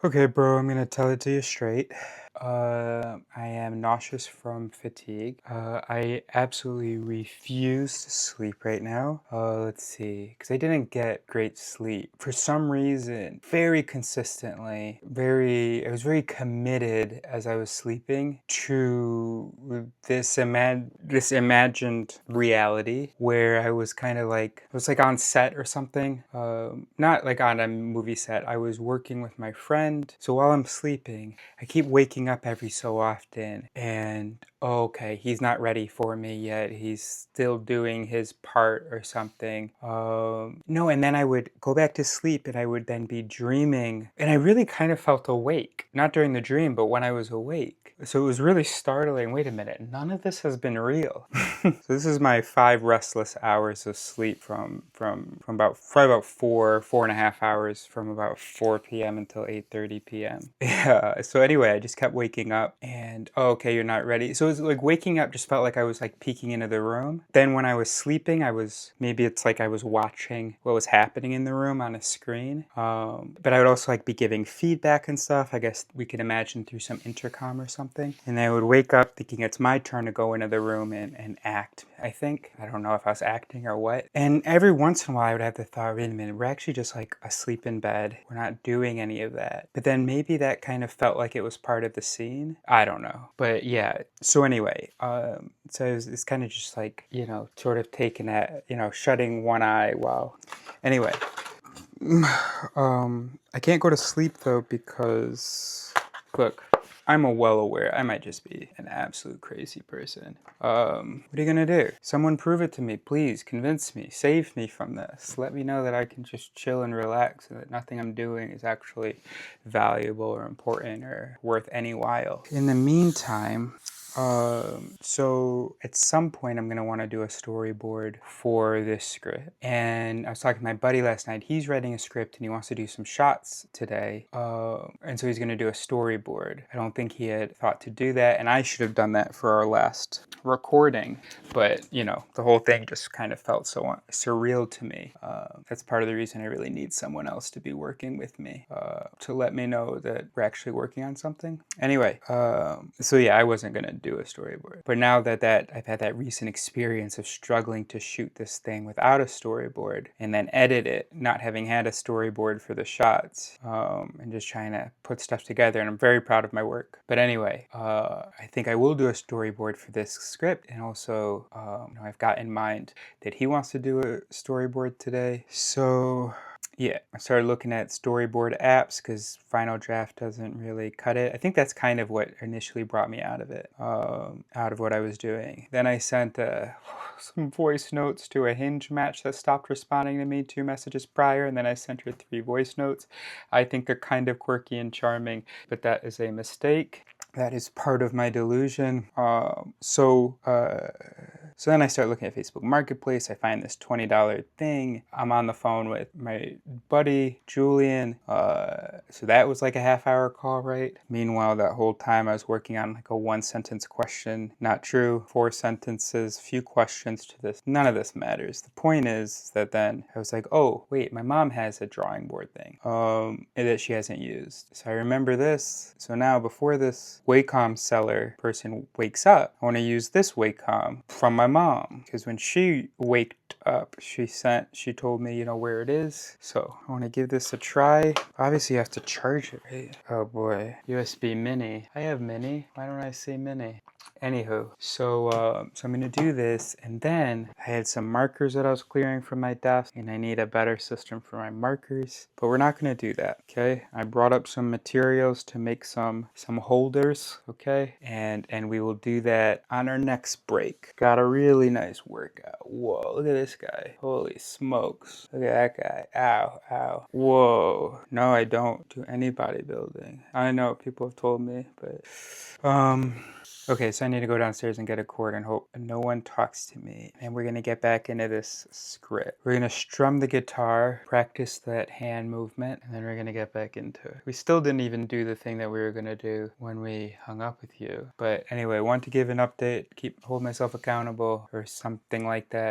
Okay, bro, I'm gonna tell it to you straight. I am nauseous from fatigue. I absolutely refuse to sleep right now. Let's see, because I didn't get great sleep. For some reason, very consistently, I was very committed as I was sleeping to this imagined reality where I was kind of like, it was like on set or something. Not like on a movie set. I was working with my friend. So while I'm sleeping, I keep waking up every so often and okay, he's not ready for me yet. He's still doing his part or something. No, and then I would go back to sleep and I would then be dreaming. And I really kind of felt awake. Not during the dream, but when I was awake. So it was really startling. Wait a minute, none of this has been real. So this is my 5 restless hours of sleep from about probably about 4.5 hours from about 4 p.m. until 8:30 p.m. Yeah. So anyway, I just kept waking up and oh, okay, you're not ready. So it was like waking up just felt like I was like peeking into the room. Then when I was sleeping, maybe it's like I was watching what was happening in the room on a screen. But I would also like be giving feedback and stuff. I guess we could imagine through some intercom or something. And I would wake up thinking it's my turn to go into the room and act, I think. I don't know if I was acting or what. And every once in a while I would have the thought, wait a minute, we're actually just like asleep in bed. We're not doing any of that. But then maybe that kind of felt like it was part of the scene. I don't know. But yeah. So anyway, so it's kind of just like, sort of taking that, shutting one eye while. Anyway. I can't go to sleep though because, look, I'm well aware I might just be an absolute crazy person. What are you gonna do? Someone prove it to me, please. Convince me. Save me from this. Let me know that I can just chill and relax and that nothing I'm doing is actually valuable or important or worth any while. In the meantime, so at some point I'm gonna want to do a storyboard for this script. And I was talking to my buddy last night. He's writing a script and he wants to do some shots today. And so he's gonna do a storyboard. I don't think he had thought to do that, and I should have done that for our last recording. But the whole thing just kind of felt so surreal to me. That's part of the reason I really need someone else to be working with me to let me know that we're actually working on something. Anyway, so yeah, I wasn't gonna do a storyboard. But now that I've had that recent experience of struggling to shoot this thing without a storyboard and then edit it, not having had a storyboard for the shots, and just trying to put stuff together, and I'm very proud of my work. But anyway, I think I will do a storyboard for this script, and also I've got in mind that he wants to do a storyboard today. So yeah, I started looking at storyboard apps because Final Draft doesn't really cut it. I think that's kind of what initially brought me out of it, out of what I was doing. Then I sent some voice notes to a Hinge match that stopped responding to me 2 messages prior, and then I sent her 3 voice notes. I think they're kind of quirky and charming, but that is a mistake. That is part of my delusion. So then I start looking at Facebook Marketplace. I find this $20 thing. I'm on the phone with my buddy, Julian. So that was like a half-hour call, right? Meanwhile, that whole time I was working on like a 1-sentence question. Not true. 4 sentences, few questions to this. None of this matters. The point is that then I was like, oh, wait, my mom has a drawing board thing that she hasn't used. So I remember this. So now before this Wacom seller person wakes up, I want to use this Wacom from my mom, because when she waked up, she told me, where it is. So I want to give this a try. Obviously you have to charge it, right? Oh boy, USB mini. I have mini. Why don't I say mini? Anywho, so I'm gonna do this, and then I had some markers that I was clearing from my desk, and I need a better system for my markers. But we're not gonna do that, okay? I brought up some materials to make some holders, okay? And we will do that on our next break. Got a really nice workout. Whoa, look at this guy. Holy smokes. Look at that guy. Ow, ow. Whoa. No, I don't do any bodybuilding. I know people have told me, but okay, so I need to go downstairs and get a cord and hope no one talks to me. And we're gonna get back into this script. We're gonna strum the guitar, practice that hand movement, and then we're gonna get back into it. We still didn't even do the thing that we were gonna do when we hung up with you. But anyway, I want to give an update, hold myself accountable, or something like that.